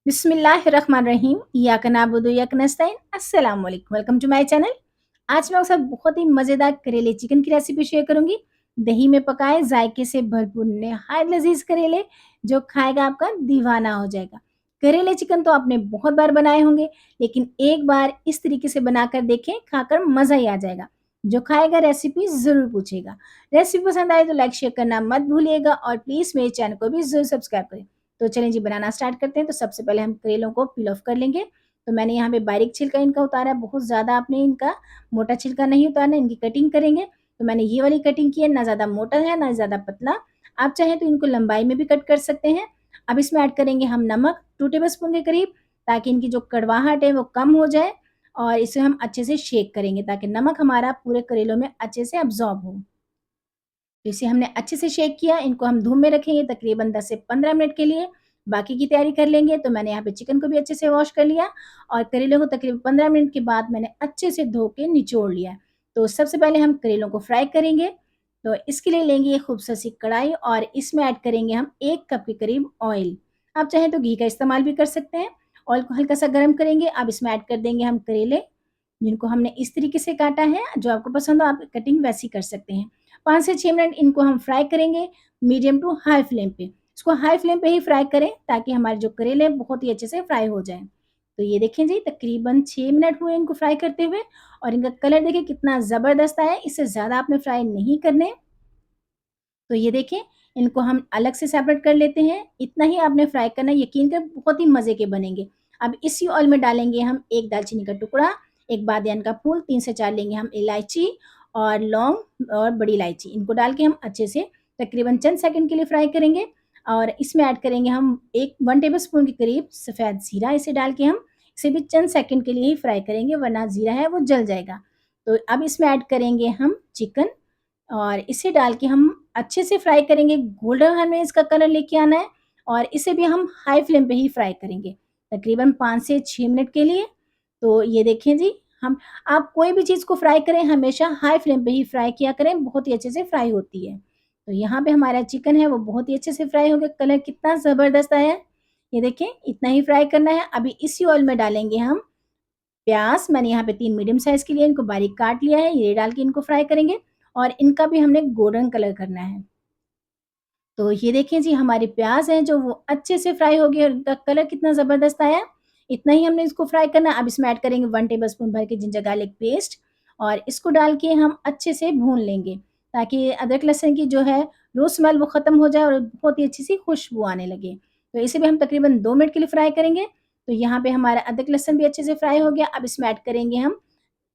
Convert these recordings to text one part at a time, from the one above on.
बिस्मिल्लाहिर्रहमानिर्रहीम इय्याका नअबुदु व इय्याका नस्तईन अस्सलाम वालेकुम वेलकम टू माय चैनल। आज मैं आपके साथ बहुत ही मज़ेदार करेले चिकन की रेसिपी शेयर करूँगी। दही में पकाए जायके से भरपूर नहायत लज़ीज़ करेले जो खाएगा आपका दीवाना हो जाएगा। करेले चिकन तो आपने बहुत बार बनाए होंगे, लेकिन एक बार इस तरीके से बनाकर देखें, खाकर मज़ा ही आ जाएगा। जो खाएगा रेसिपी ज़रूर पूछेगा। रेसिपी पसंद आए तो लाइक शेयर करना मत भूलिएगा और प्लीज़ मेरे चैनल को भी ज़रूर सब्सक्राइब करें। तो चलें जी बनाना स्टार्ट करते हैं। तो सबसे पहले हम करेलों को पील ऑफ कर लेंगे। तो मैंने यहाँ पे बारीक छिलका इनका उतारा है, बहुत ज़्यादा आपने इनका मोटा छिलका नहीं उतारना, इनकी कटिंग करेंगे। तो मैंने ये वाली कटिंग की है, ना ज़्यादा मोटा है ना ज़्यादा पतला। आप चाहें तो इनको लंबाई में भी कट कर सकते हैं। अब इसमें ऐड करेंगे हम नमक 2 टेबलस्पून के करीब, ताकि इनकी जो कड़वाहट है वो कम हो जाए और इसे हम अच्छे से शेक करेंगे ताकि नमक हमारा पूरे करेलों में अच्छे से अब्ज़ॉर्ब हो। तो इसे हमने अच्छे से शेक किया, इनको हम धूप में रखेंगे तकरीबन 10 से 15 मिनट के लिए। बाकी की तैयारी कर लेंगे। तो मैंने यहाँ पे चिकन को भी अच्छे से वॉश कर लिया और करेलों को तकरीबन 15 मिनट के बाद मैंने अच्छे से धो के निचोड़ लिया है। तो सबसे पहले हम करेलों को फ्राई करेंगे। तो इसके लिए लेंगे एक खूबसूरत सी कढ़ाई और इसमें ऐड करेंगे हम 1 कप के करीब ऑयल। आप चाहें तो घी का इस्तेमाल भी कर सकते हैं। ऑयल को हल्का सा गर्म करेंगे। अब इसमें ऐड कर देंगे हम करेले, जिनको हमने इस तरीके से काटा है। जो आपको पसंद हो आप कटिंग वैसी कर सकते हैं। 5 से 6 मिनट इनको हम फ्राई करेंगे मीडियम टू हाई फ्लेम पे। इसको हाई फ्लेम पे ही फ्राई करें ताकि हमारे जो करेले हैं बहुत ही अच्छे से फ्राई हो जाएँ। तो ये देखें जी तकरीबन 6 मिनट हुए इनको फ्राई करते हुए और इनका कलर देखिए कितना ज़बरदस्त आया है। इससे ज़्यादा आपने फ्राई नहीं करने। तो ये देखें, इनको हम अलग से सेपरेट कर लेते हैं। इतना ही आपने फ्राई करना है, यकीन कर बहुत ही मज़े के बनेंगे। अब इसी ऑयल में डालेंगे हम 1 दालचीनी का टुकड़ा, 1 बादियान का फूल, 3 से 4 लेंगे हम इलायची और लौंग और बड़ी इलायची। इनको डाल के हम अच्छे से तकरीबन चंद सेकंड के लिए फ्राई करेंगे और इसमें ऐड करेंगे हम 1 टेबलस्पून के करीब सफ़ेद ज़ीरा। इसे डाल के हम इसे भी चंद सेकंड के लिए ही फ्राई करेंगे, वरना ज़ीरा है वो जल जाएगा। तो अब इसमें ऐड करेंगे हम चिकन और इसे डाल के हम अच्छे से फ्राई करेंगे, गोल्डन हमें इसका कलर लेके आना है और इसे भी हम हाई फ्लेम पे ही फ्राई करेंगे, तकरीबन 5 से 6 मिनट के लिए। तो ये देखें जी, हम आप कोई भी चीज़ को फ्राई करें हमेशा हाई फ्लेम पे ही फ्राई किया करें, बहुत ही अच्छे से फ्राई होती है। तो यहाँ पे हमारा चिकन है वो बहुत ही अच्छे से फ्राई हो गया, कलर कितना ज़बरदस्त आया है। ये देखें इतना ही फ्राई करना है। अभी इसी ऑयल में डालेंगे हम प्याज़। मैंने यहाँ पे 3 मीडियम साइज़ के लिए इनको बारीक काट लिया है, ये डाल के इनको फ्राई करेंगे और इनका भी हमने गोल्डन कलर करना है। तो ये देखें जी हमारे प्याज़ हैं जो वो अच्छे से फ्राई हो गए और इनका कलर कितना ज़बरदस्त आया। इतना ही हमने इसको फ्राई करना है। अब इसमें ऐड करेंगे 1 टेबलस्पून भर के जिंजर गार्लिक पेस्ट और इसको डाल के हम अच्छे से भून लेंगे, ताकि अदरक लहसुन की जो है रो स्मेल वो ख़त्म हो जाए और बहुत ही अच्छी-सी खुशबू आने लगे। तो इसे भी हम तकरीबन 2 मिनट के लिए फ्राई करेंगे। तो यहाँ पे हमारा अदरक लहसुन भी अच्छे से फ्राई हो गया। अब इसमें ऐड करेंगे हम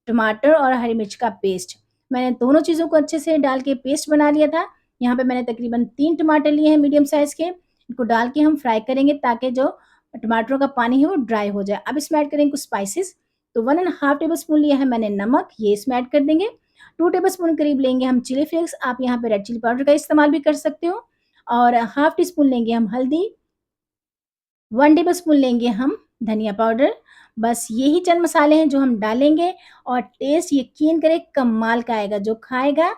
टमाटर और हरी मिर्च का पेस्ट। मैंने दोनों चीज़ों को अच्छे से डाल के पेस्ट बना लिया था। यहाँ पे मैंने तकरीबन 3 टमाटर लिए हैं मीडियम साइज़ के। इनको डाल के हम फ्राई करेंगे ताकि जो टमाटरों का पानी है वो ड्राई हो जाए। अब इसमें ऐड करेंगे कुछ स्पाइसेस। तो 1 एंड हाफ टेबल स्पून लिया है मैंने नमक, ये इसमें ऐड कर देंगे। 2 टेबल स्पून करीब लेंगे हम चिली फ्लेक्स, आप यहाँ पे रेड चिली पाउडर का इस्तेमाल भी कर सकते हो और हाफ टी स्पून लेंगे हम हल्दी, 1 टेबलस्पून लेंगे हम धनिया पाउडर। बस यही चंद मसाले हैं जो हम डालेंगे और टेस्ट यकीन करें कमाल का आएगा, जो खाएगा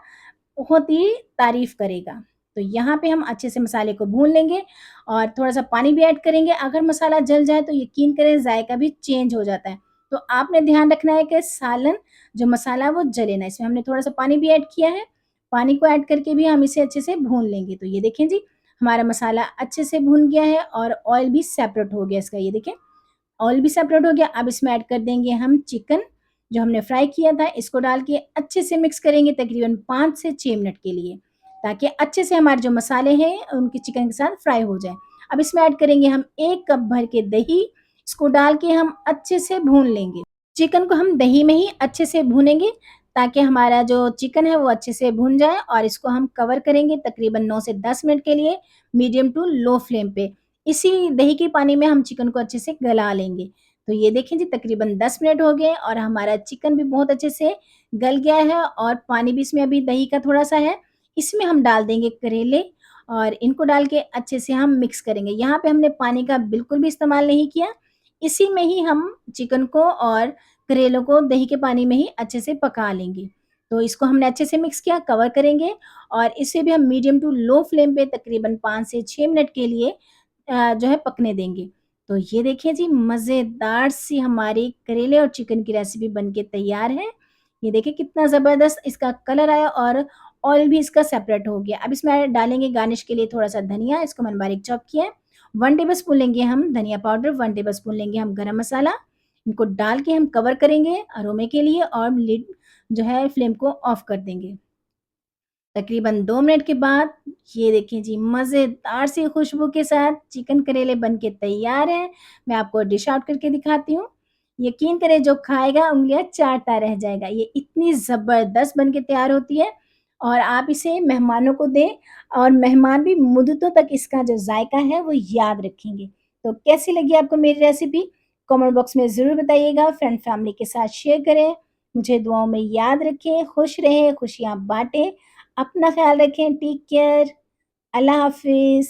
बहुत ही तारीफ़ करेगा। तो यहाँ पे हम अच्छे से मसाले को भून लेंगे और थोड़ा-सा पानी भी ऐड करेंगे। अगर मसाला जल जाए तो यकीन करें जायका भी चेंज हो जाता है। तो आपने ध्यान रखना है कि सालन जो मसाला है वो जले ना। इसमें हमने थोड़ा-सा पानी भी ऐड किया है। पानी को ऐड करके भी हम इसे अच्छे से भून लेंगे। तो ये देखें जी, हमारा मसाला अच्छे से भुन गया है और ऑयल भी सेपरेट हो गया इसका, ये देखें ऑयल भी सेपरेट हो गया। अब इसमें ऐड कर देंगे हम चिकन जो हमने फ्राई किया था, इसको डाल के अच्छे से मिक्स करेंगे तकरीबन 5 से 6 मिनट के लिए, ताकि अच्छे से हमारे जो मसाले हैं उनके चिकन के साथ फ्राई हो जाए। अब इसमें ऐड करेंगे हम 1 कप भर के दही, इसको डाल के हम अच्छे से भून लेंगे। चिकन को हम दही में ही अच्छे से भूनेंगे ताकि हमारा जो चिकन है वो अच्छे से भुन जाए और इसको हम कवर करेंगे तकरीबन 9 से 10 मिनट के लिए मीडियम टू लो फ्लेम पे। इसी दही के पानी में हम चिकन को अच्छे से गला लेंगे। तो ये देखें जी तकरीबन 10 मिनट हो गए और हमारा चिकन भी बहुत अच्छे से गल गया है और पानी भी इसमें अभी दही का थोड़ा-सा है। इसमें हम डाल देंगे करेले और इनको डाल के अच्छे से हम मिक्स करेंगे। यहाँ पे हमने पानी का बिल्कुल भी इस्तेमाल नहीं किया। इसी में ही हम चिकन को और करेलों को दही के पानी में ही अच्छे से पका लेंगे। तो इसको हमने अच्छे से मिक्स किया, कवर करेंगे और इसे भी हम मीडियम टू लो फ्लेम पे तकरीबन 5 से 6 मिनट के लिए जो है पकने देंगे। तो ये देखिए जी मज़ेदार सी हमारी करेले और चिकन की रेसिपी बनके तैयार है। ये देखिए कितना ज़बरदस्त इसका कलर आया और ऑयल भी इसका सेपरेट हो गया। अब इसमें डालेंगे गार्निश के लिए थोड़ा-सा धनिया, इसको मैंने बारीक चॉप किया है। 1 टेबलस्पून लेंगे हम धनिया पाउडर, 1 टेबलस्पून लेंगे हम गरम मसाला। इनको डाल के हम कवर करेंगे अरोमे के लिए और लिड जो है फ्लेम को ऑफ कर देंगे। तकरीबन 2 मिनट के बाद ये देखिए जी मज़ेदार सी खुशबू के साथ चिकन करेले बन के तैयार हैं। मैं आपको डिश आउट करके दिखाती हूँ। यकीन करें जो खाएगा उँगलियाँ चाटता रह जाएगा। ये इतनी ज़बरदस्त बन के तैयार होती है और आप इसे मेहमानों को दें और मेहमान भी मुद्दतों तक इसका जो ज़ायका है वो याद रखेंगे। तो कैसी लगी आपको मेरी रेसिपी? कमेंट बॉक्स में ज़रूर बताइएगा। फ्रेंड फैमिली के साथ शेयर करें। मुझे दुआओं में याद रखें, खुश रहें, खुशियाँ बाँटें। अपना ख़्याल रखें, टेक केयर, अल्लाह हाफ़िज़।